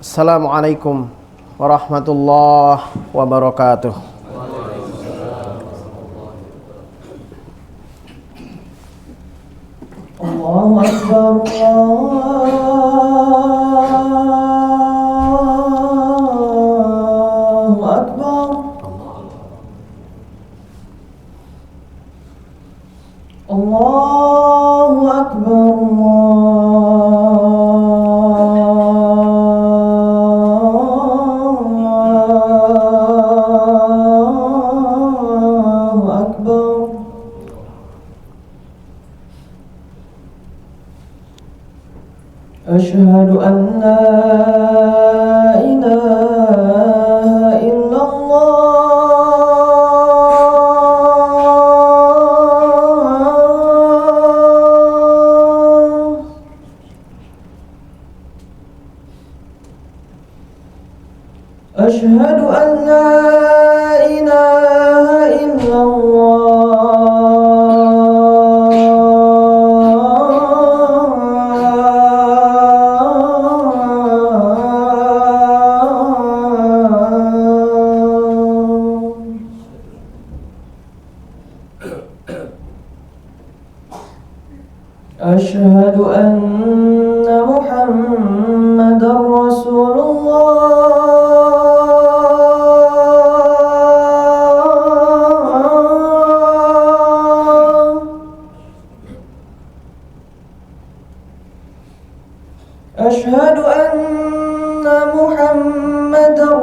Assalamualaikum warahmatullahi wabarakatuh. Allahu Akbar, Allahu Akbar, Allahu Akbar, Allahu Akbar. Asyhadu an la ilaha illallah. Asyhadu an la ilaha Asyhadu anna Muhammadar Rasulullah. Asyhadu anna Muhammadar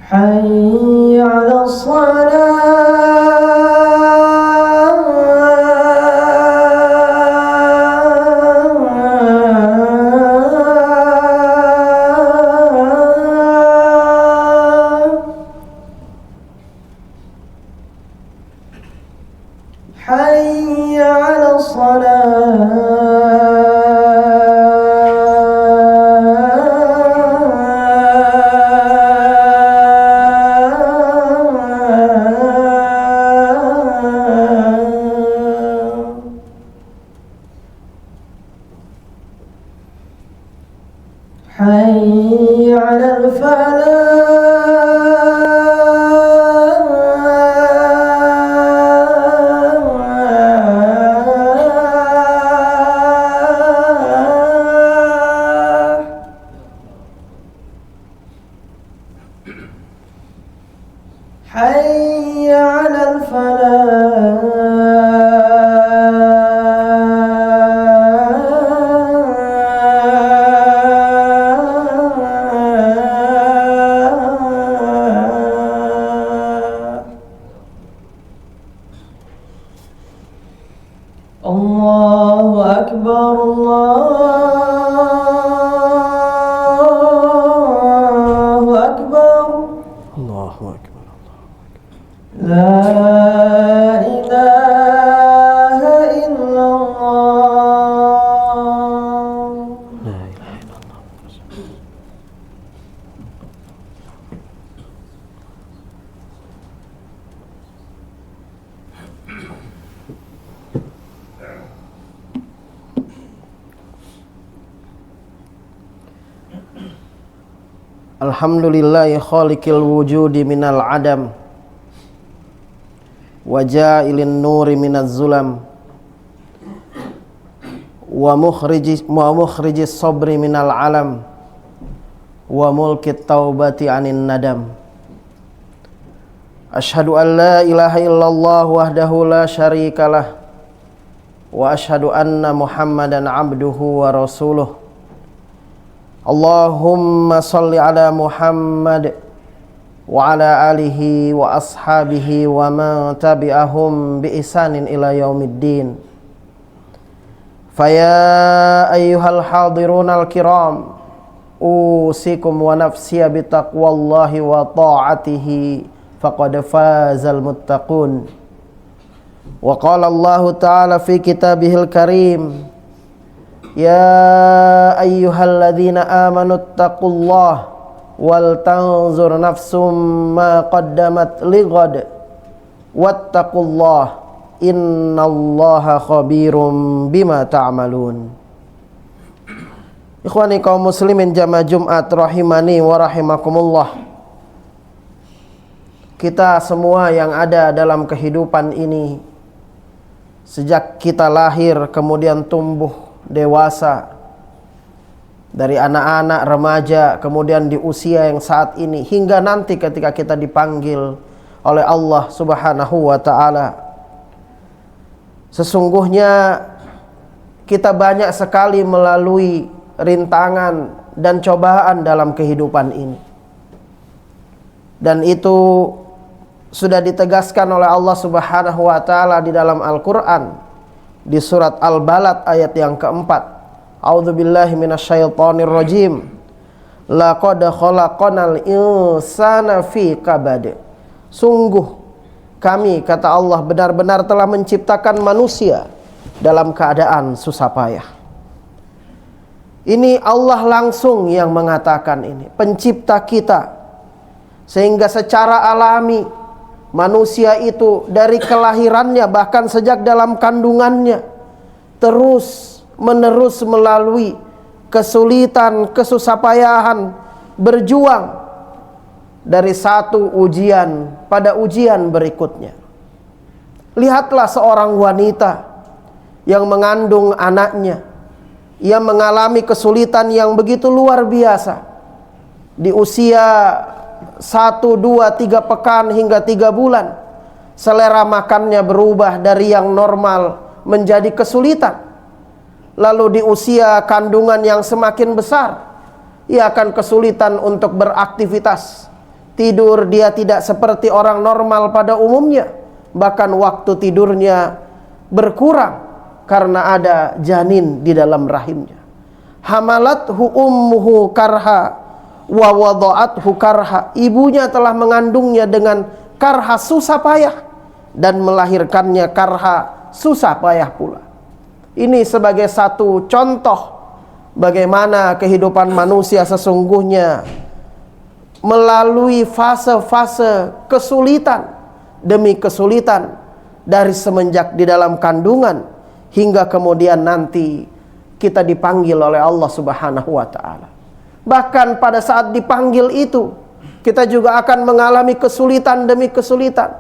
Hayya 'alas Hayya 'alas Hayya 'alal Hayya 'alal Allahu Akbar, Allahu Akbar, Allahu Akbar. La ilaha illallah. La ilaha illallah. Alhamdulillahi khaliqil wujudi minal adam wa ja'ilin nuri minaz zulam wa mukhrijis sabri minal alam wa mulkit taubati anin nadam. Asyhadu an la ilaha illallah wahdahu la syarikalah wa asyhadu anna Muhammadan abduhu wa rasuluh. Allahumma salli ala Muhammad wa ala alihi wa ashabihi wa man tabi'ahum bi ihsanin ila yaumiddin. Faya ayyuhal hadirunal kiram, usikum wa nafsiya bi taqwallahi wa ta'atihi faqad fazal muttaqun. Wa qala Allah ta'ala fi kitabihil karim, ya ayyuhalladzina amanu taqullaha wal tanzur nafsum ma qaddamat lighad wattaqullaha innallaha khabirum bima ta'malun. Ikhwani kaum muslimin jamaah Jumat rahimani wa rahimakumullah. Kita semua yang ada dalam kehidupan ini, sejak kita lahir kemudian tumbuh dewasa, dari anak-anak, remaja, kemudian di usia yang saat ini, hingga nanti ketika kita dipanggil oleh Allah Subhanahu wa ta'ala, sesungguhnya kita banyak sekali melalui rintangan dan cobaan dalam kehidupan ini. Dan itu sudah ditegaskan oleh Allah Subhanahu wa ta'ala di dalam Al-Quran, di surat Al-Balad ayat yang keempat. A'udzubillahi minasyaitonir rajim. Laqad khalaqnal insana fi kabad. Sungguh kami, kata Allah, benar-benar telah menciptakan manusia dalam keadaan susah payah. Ini Allah langsung yang mengatakan ini, pencipta kita. Sehingga secara alami manusia itu dari kelahirannya, bahkan sejak dalam kandungannya, terus menerus melalui kesulitan, kesusahpayahan, berjuang dari satu ujian pada ujian berikutnya. Lihatlah seorang wanita yang mengandung anaknya, ia mengalami kesulitan yang begitu luar biasa. Di usia 1, 2, 3 pekan hingga 3 bulan, selera makannya berubah dari yang normal menjadi kesulitan. Lalu di usia kandungan yang semakin besar, ia akan kesulitan untuk beraktivitas. Tidur dia tidak seperti orang normal pada umumnya, bahkan waktu tidurnya berkurang karena ada janin di dalam rahimnya. Hamalathu ummuhu karha wa wada'athu karha. Ibunya telah mengandungnya dengan karha, susah payah, dan melahirkannya karha, susah payah pula. Ini sebagai satu contoh bagaimana kehidupan manusia sesungguhnya melalui fase-fase kesulitan demi kesulitan, dari semenjak di dalam kandungan hingga kemudian nanti kita dipanggil oleh Allah Subhanahu wa ta'ala. Bahkan pada saat dipanggil itu, kita juga akan mengalami kesulitan demi kesulitan.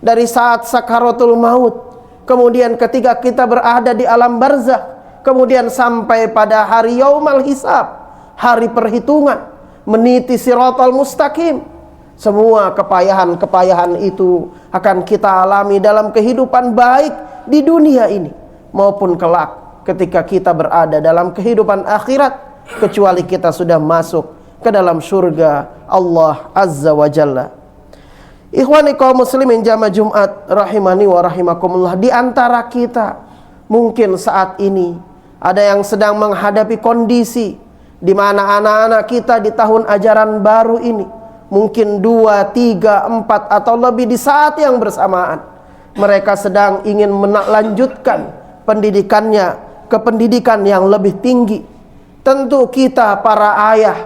Dari saat sakaratul maut, kemudian ketika kita berada di alam barzakh, kemudian sampai pada hari yaumal hisab, hari perhitungan, meniti siratal mustaqim. Semua kepayahan-kepayahan itu akan kita alami dalam kehidupan baik di dunia ini maupun kelak ketika kita berada dalam kehidupan akhirat, kecuali kita sudah masuk ke dalam surga Allah Azza wa Jalla. Ikhwani kaum muslimin jamaah Jumat rahimani wa rahimakumullah, di antara kita mungkin saat ini ada yang sedang menghadapi kondisi di mana anak-anak kita di tahun ajaran baru ini, mungkin 2, 3, 4 atau lebih di saat yang bersamaan, mereka sedang ingin melanjutkan pendidikannya ke pendidikan yang lebih tinggi. Tentu kita para ayah,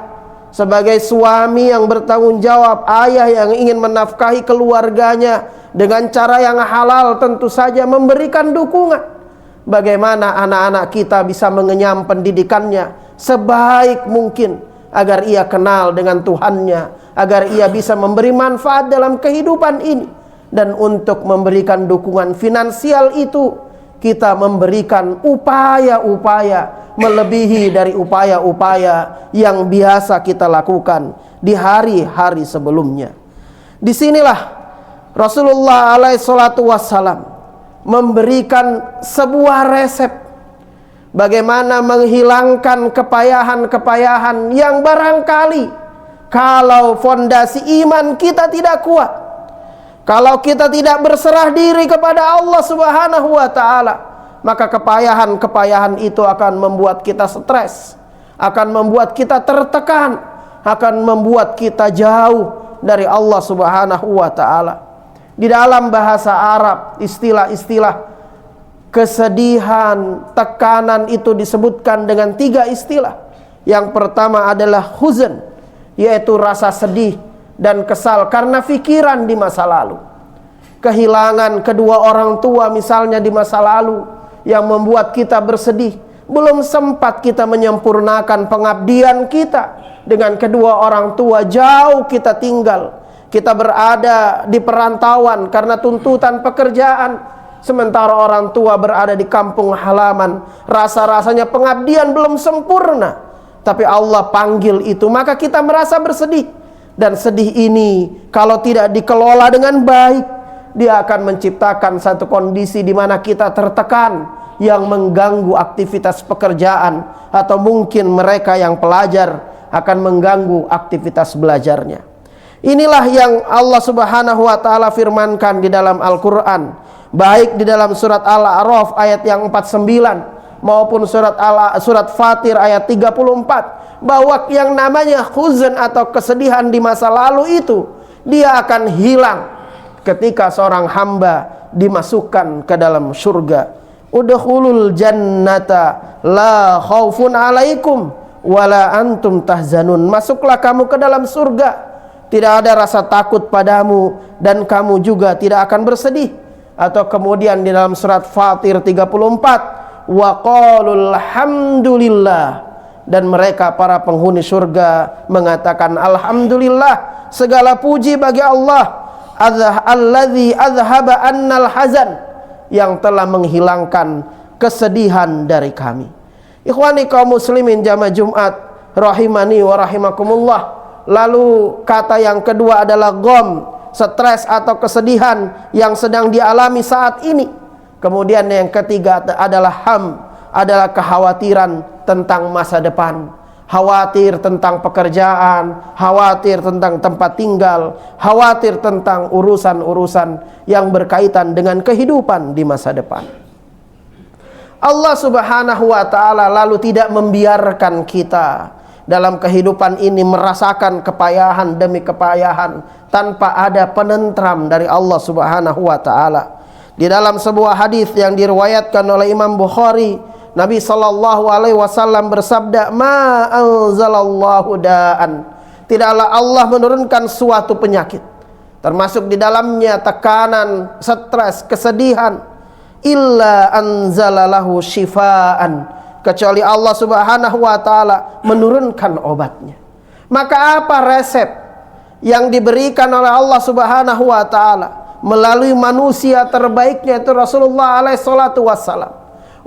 sebagai suami yang bertanggung jawab, ayah yang ingin menafkahi keluarganya dengan cara yang halal, tentu saja memberikan dukungan. Bagaimana anak-anak kita bisa mengenyam pendidikannya sebaik mungkin, agar ia kenal dengan Tuhannya, agar ia bisa memberi manfaat dalam kehidupan ini. Dan untuk memberikan dukungan finansial itu, kita memberikan upaya-upaya melebihi dari upaya-upaya yang biasa kita lakukan di hari-hari sebelumnya. Disinilah Rasulullah alaihi salatu wassalam memberikan sebuah resep bagaimana menghilangkan kepayahan-kepayahan yang barangkali kalau fondasi iman kita tidak kuat, kalau kita tidak berserah diri kepada Allah Subhanahu wa taala, maka kepayahan-kepayahan itu akan membuat kita stres, akan membuat kita tertekan, akan membuat kita jauh dari Allah Subhanahu wa taala. Di dalam bahasa Arab, istilah-istilah kesedihan, tekanan itu disebutkan dengan 3 istilah. Yang pertama adalah huzn, yaitu rasa sedih dan kesal karena pikiran di masa lalu. Kehilangan kedua orang tua misalnya di masa lalu yang membuat kita bersedih. Belum sempat kita menyempurnakan pengabdian kita dengan kedua orang tua, jauh kita tinggal. Kita berada di perantauan karena tuntutan pekerjaan, sementara orang tua berada di kampung halaman. Rasa-rasanya pengabdian belum sempurna, tapi Allah panggil itu, maka kita merasa bersedih. Dan sedih ini kalau tidak dikelola dengan baik, dia akan menciptakan satu kondisi di mana kita tertekan, yang mengganggu aktivitas pekerjaan, atau mungkin mereka yang pelajar akan mengganggu aktivitas belajarnya. Inilah yang Allah Subhanahu wa taala firmankan di dalam Al-Qur'an, baik di dalam surat Al-A'raf ayat yang 49 maupun surat Fatir ayat 34, bahwa yang namanya huzn atau kesedihan di masa lalu itu dia akan hilang ketika seorang hamba dimasukkan ke dalam surga. Udkhulul jannata la khaufun alaikum wala antum tahzanun. Masuklah kamu ke dalam surga, tidak ada rasa takut padamu dan kamu juga tidak akan bersedih. Atau kemudian di dalam surat Fatir 34, wa qalul hamdulillah, dan mereka para penghuni surga mengatakan alhamdulillah, segala puji bagi Allah, alladzi azhaba annal hazan, yang telah menghilangkan kesedihan dari kami. Ikhwani kaum muslimin jamaah Jumat rahimani wa rahimakumullah. Lalu kata yang kedua adalah gham, stres atau kesedihan yang sedang dialami saat ini. Kemudian yang ketiga adalah ham, adalah kekhawatiran tentang masa depan. Khawatir tentang pekerjaan, khawatir tentang tempat tinggal, khawatir tentang urusan-urusan yang berkaitan dengan kehidupan di masa depan. Allah Subhanahu wa taala lalu tidak membiarkan kita dalam kehidupan ini merasakan kepayahan demi kepayahan tanpa ada penentram dari Allah Subhanahu wa taala. Di dalam sebuah hadis yang diriwayatkan oleh Imam Bukhari, Nabi sallallahu alaihi wasallam bersabda, "Ma anzalallahu da'an." Tidaklah Allah menurunkan suatu penyakit, termasuk di dalamnya tekanan, stres, kesedihan, illa anzalalahu syifaan, kecuali Allah Subhanahu wa taala menurunkan obatnya. Maka apa resep yang diberikan oleh Allah Subhanahu wa taala melalui manusia terbaiknya, itu Rasulullah alaihi salatu wassalam,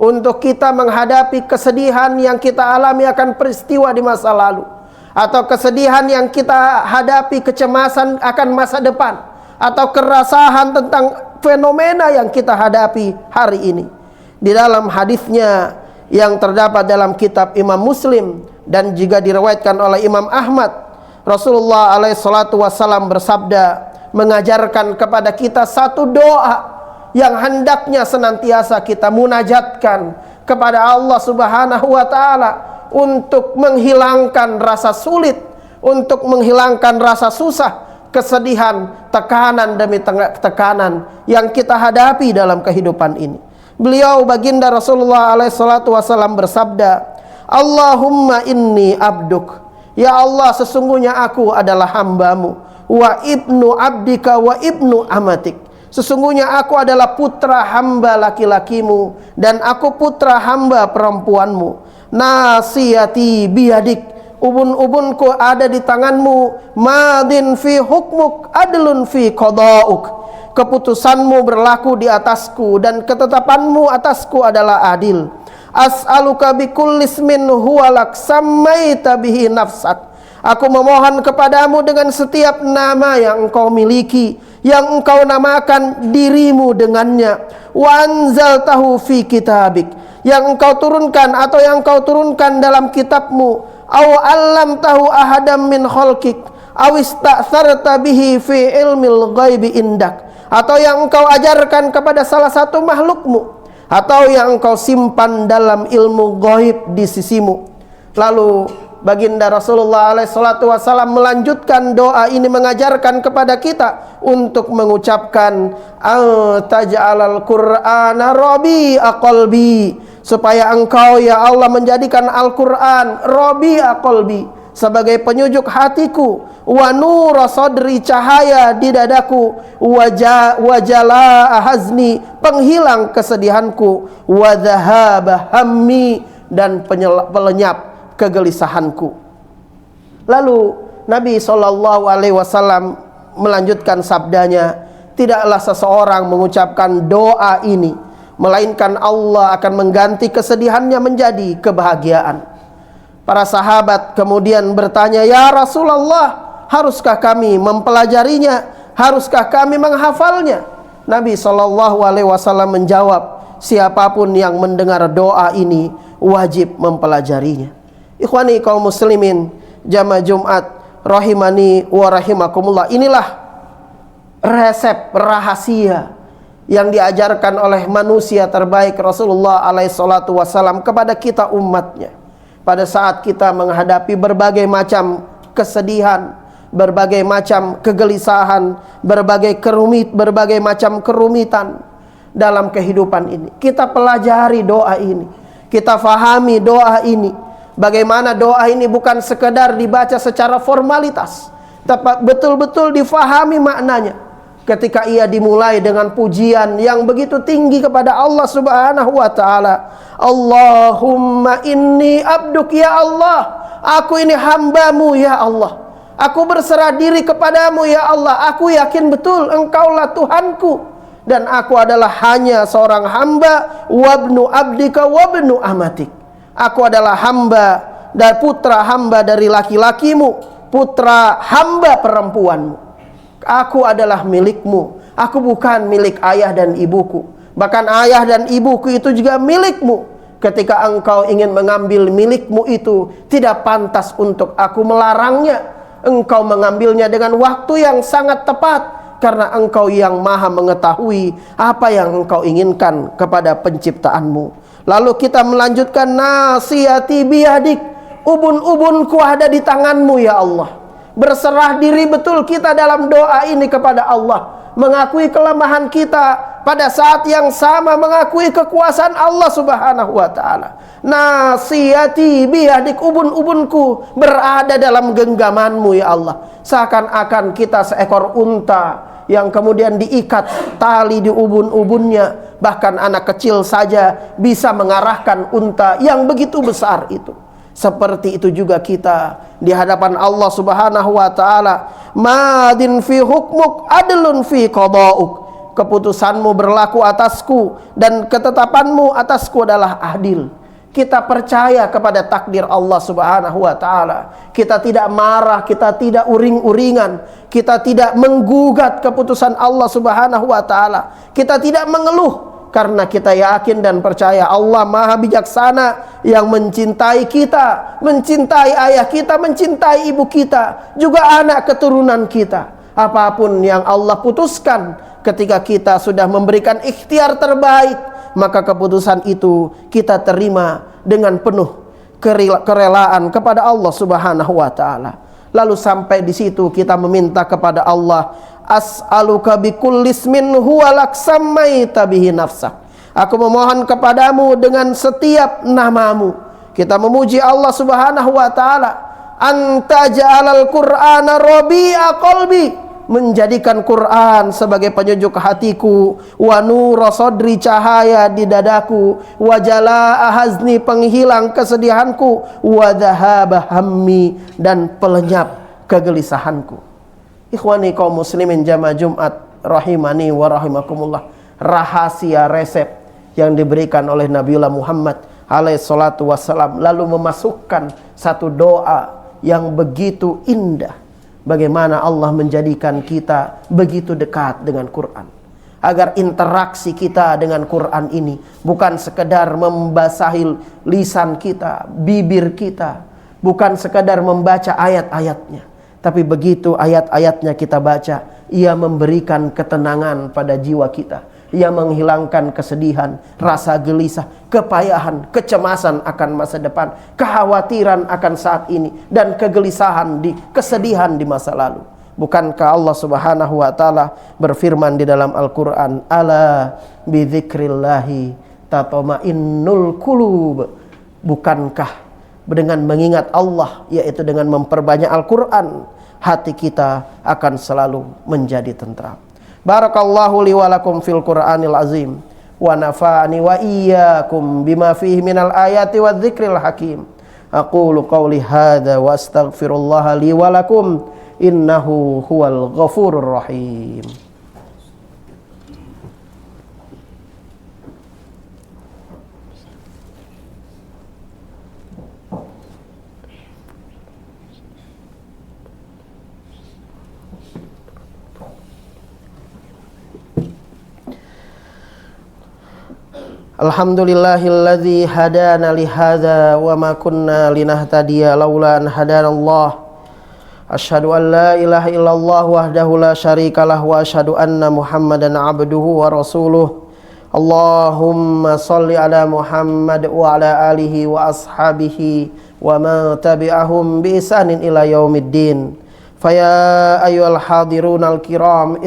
untuk kita menghadapi kesedihan yang kita alami akan peristiwa di masa lalu, atau kesedihan yang kita hadapi, kecemasan akan masa depan, atau kerasahan tentang fenomena yang kita hadapi hari ini. Di dalam hadisnya yang terdapat dalam kitab Imam Muslim dan juga diriwayatkan oleh Imam Ahmad, Rasulullah alaihi salatu wassalam bersabda, mengajarkan kepada kita satu doa yang hendaknya senantiasa kita munajatkan kepada Allah Subhanahu wa taala untuk menghilangkan rasa sulit, untuk menghilangkan rasa susah, kesedihan, tekanan demi tekanan yang kita hadapi dalam kehidupan ini. Beliau baginda Rasulullah alaihi salatu wasallam bersabda, Allahumma inni abduk, ya Allah sesungguhnya aku adalah hambamu, wa ibnu abdika wa ibnu amatik, sesungguhnya aku adalah putra hamba laki-lakimu dan aku putra hamba perempuanmu. Nasiyati biyadik, ubun-ubunku ada di tanganmu. Madin fi hukmuk, adlun fi qada'uk, keputusanmu berlaku di atasku dan ketetapanmu atasku adalah adil. As'aluka bikulli ismin huwalak sammaita bihi nafsak, aku memohon kepadamu dengan setiap nama yang engkau miliki, yang engkau namakan dirimu dengannya. Wa anzaltahu fi kitabik, yang engkau turunkan atau yang engkau turunkan dalam kitabmu. Aw allamtahu ahadam min khalqik, awista'sarta bihi fi ilmil ghaibi indak, atau yang engkau ajarkan kepada salah satu makhlukmu, atau yang engkau simpan dalam ilmu ghaib di sisimu. Lalu baginda Rasulullah SAW melanjutkan doa ini, mengajarkan kepada kita untuk mengucapkan taj'alal qur'ana rabi'a qalbi, supaya engkau ya Allah menjadikan Al-Quran rabi'a qalbi, sebagai penyejuk hatiku, wa nura sadri, cahaya di dadaku, wa jalaa hazni, penghilang kesedihanku, wa dhahaba hammi, dan pelenyap kegelisahanku. Lalu Nabi SAW melanjutkan sabdanya, tidaklah seseorang mengucapkan doa ini melainkan Allah akan mengganti kesedihannya menjadi kebahagiaan. Para sahabat kemudian bertanya, ya Rasulullah, haruskah kami mempelajarinya? Haruskah kami menghafalnya? Nabi SAW menjawab, siapapun yang mendengar doa ini wajib mempelajarinya. Ikhwani kaum muslimin jamaah Jumat rahimani wa rahimakumullah, inilah resep rahasia yang diajarkan oleh manusia terbaik Rasulullah SAW kepada kita umatnya. Pada saat kita menghadapi berbagai macam kesedihan, berbagai macam kegelisahan, berbagai macam kerumitan dalam kehidupan ini, kita pelajari doa ini, kita fahami doa ini. Bagaimana doa ini bukan sekedar dibaca secara formalitas, tapi betul-betul difahami maknanya. Ketika ia dimulai dengan pujian yang begitu tinggi kepada Allah Subhanahu wa ta'ala, Allahumma inni abduk, ya Allah, aku ini hambamu ya Allah, aku berserah diri kepadamu ya Allah, aku yakin betul engkaulah Tuhanku, dan aku adalah hanya seorang hamba, wabnu abdika wabnu amatik, aku adalah hamba dan putra hamba dari laki-lakimu, putra hamba perempuanmu. Aku adalah milikmu, aku bukan milik ayah dan ibuku. Bahkan ayah dan ibuku itu juga milikmu. Ketika engkau ingin mengambil milikmu itu, tidak pantas untuk aku melarangnya. Engkau mengambilnya dengan waktu yang sangat tepat, karena engkau yang maha mengetahui apa yang engkau inginkan kepada penciptaanmu. Lalu kita melanjutkan, nasiyati biyadik, ubun-ubunku ada di tanganmu ya Allah. Berserah diri betul kita dalam doa ini kepada Allah, mengakui kelemahan kita, pada saat yang sama mengakui kekuasaan Allah Subhanahu wa ta'ala. Nasiyati biyadik, ubun-ubunku berada dalam genggamanmu ya Allah. Seakan-akan kita seekor unta yang kemudian diikat tali di ubun-ubunnya. Bahkan anak kecil saja bisa mengarahkan unta yang begitu besar itu. Seperti itu juga kita di hadapan Allah Subhanahu wa ta'ala. Madin fi hukmuk adlun fi qada'uk, keputusanmu berlaku atasku dan ketetapanmu atasku adalah adil. Kita percaya kepada takdir Allah Subhanahu wa ta'ala. Kita tidak marah, kita tidak uring-uringan, kita tidak menggugat keputusan Allah Subhanahu wa ta'ala. Kita tidak mengeluh, karena kita yakin dan percaya Allah maha bijaksana yang mencintai kita, mencintai ayah kita, mencintai ibu kita, juga anak keturunan kita. Apapun yang Allah putuskan, ketika kita sudah memberikan ikhtiar terbaik, maka keputusan itu kita terima dengan penuh kerelaan kepada Allah Subhanahu wa ta'ala. Lalu sampai di situ kita meminta kepada Allah, as'aluka bikulli ismin huwa lak sammaita bihi nafsak, aku memohon kepadamu dengan setiap namamu. Kita memuji Allah Subhanahu wa ta'ala. Anta ja'alal qur'ana rabi'a qalbi, menjadikan Quran sebagai penyejuk hatiku, wa nura sadri, cahaya di dadaku, wa jalaa hazni, penghilang kesedihanku, wa dhahaba hammi, dan pelenyap kegelisahanku. Ikhwani kaum muslimin jamaah Jumat rahimani wa rahimakumullah, rahasia resep yang diberikan oleh Nabiullah Muhammad alaihi salatu wassalam, lalu memasukkan satu doa yang begitu indah. Bagaimana Allah menjadikan kita begitu dekat dengan Quran, agar interaksi kita dengan Quran ini bukan sekedar membasahi lisan kita, bibir kita, bukan sekedar membaca ayat-ayatnya, Tapi begitu ayat-ayatnya kita baca, ia memberikan ketenangan pada jiwa kita. Ia menghilangkan kesedihan, rasa gelisah, kepayahan, kecemasan akan masa depan, kekhawatiran akan saat ini, dan kegelisahan, kesedihan di masa lalu. Bukankah Allah Subhanahu wa taala berfirman di dalam Al-Qur'an, "Ala bidzikrillahi tatma'innul qulub." Bukankah dengan mengingat Allah, yaitu dengan memperbanyak Al-Qur'an, hati kita akan selalu menjadi tentram. Barakallahu li wa lakum fil Qur'anil azim wa nafa'ani wa iyyakum bima fihi minal ayati wadh-dzikril hakim. Aqulu qawli hadza wa astaghfirullaha li wa lakum innahu huwal ghafurur rahim. Alhamdulillahilladzi hadana li hadza wa ma kunna linahtadiya laula an hadanallah. Asyhadu an la ilaha illallah wahdahu la syarikalah wa asyhadu anna Muhammadan abduhu wa rasuluh. Allahumma shalli ala Muhammad wa ala alihi wa ashabihi wa man tabi'ahum bi ihsanin ila yaumiddin. Faya ayyuhal hadirunal kiram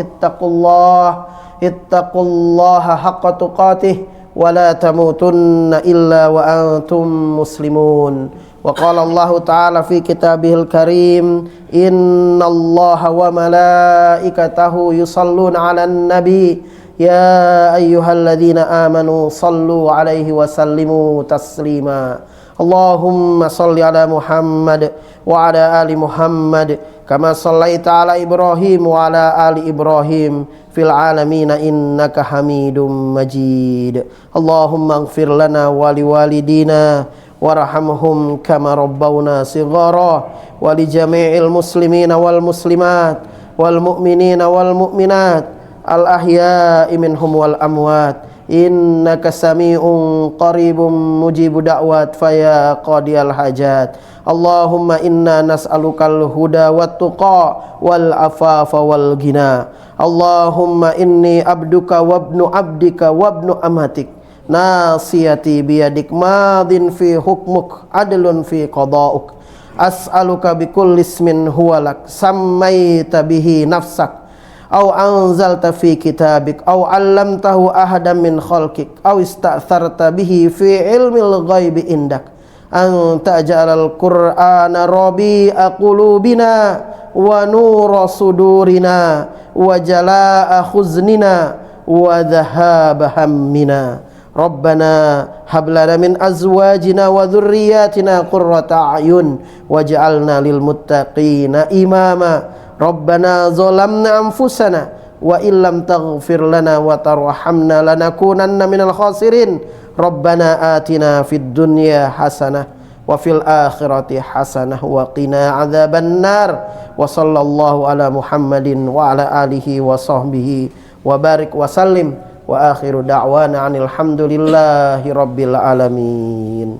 ittaqullaha haqqa tuqatih wa la tamutunna illa wa antum muslimun. Wa qala Allah ta'ala fi kitabihil karim, innallaha wa malaikatahu yusalluna 'alan nabi ya ayyuhalladzina amanu sallu 'alaihi wa sallimu taslima. Allahumma salli ala Muhammad wa ala ali Muhammad kama sallaita ala Ibrahim wa ala ali Ibrahim fil alamin innaka Hamidum Majid. Allahumma ighfir lana wa liwalidina warhamhum kama rabbawna shighara wa li jami'il muslimina wal muslimat wal mu'minina wal mu'minat al ahya'i minhum wal amwat innaka sami'un qaribun mujibu da'wat faya qadiyal hajat. Allahumma inna nas'alukal huda wat tuqa wal afafa wal ghina. Allahumma inni abduka wabnu abdika wabnu amatik nasiyati biyadik madin fi hukmuk adlun fi qada'uk. As'aluka bikulli ismin huwa lak sammaita bihi nafsak aw anzalta fi kitabik aw 'allamtahu ahadan min khalqik aw ista'tharta bihi fi ilmil ghaibi indak an taj'alal qur'ana rabi'a qulubina wa nura sudurina wa jalaa'a khuznina wa dhahaba hammina. Rabbana hab lana min azwajina wa dhurriyyatina qurrata a'yun waj'alna lil muttaqina imama. Rabbana zalamna anfusana wa illam taghfir lana wa tarhamna lanakunanna minal khasirin. Rabbana atina fid dunya hasanah wa fil akhirati hasanah wa qina adzaban nar. Wa sallallahu ala Muhammadin wa ala alihi wa sahbihi wa barik wa sallim. Wa akhiru da'wana anil hamdulillahi rabbil alamin.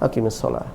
Hakimus shalah.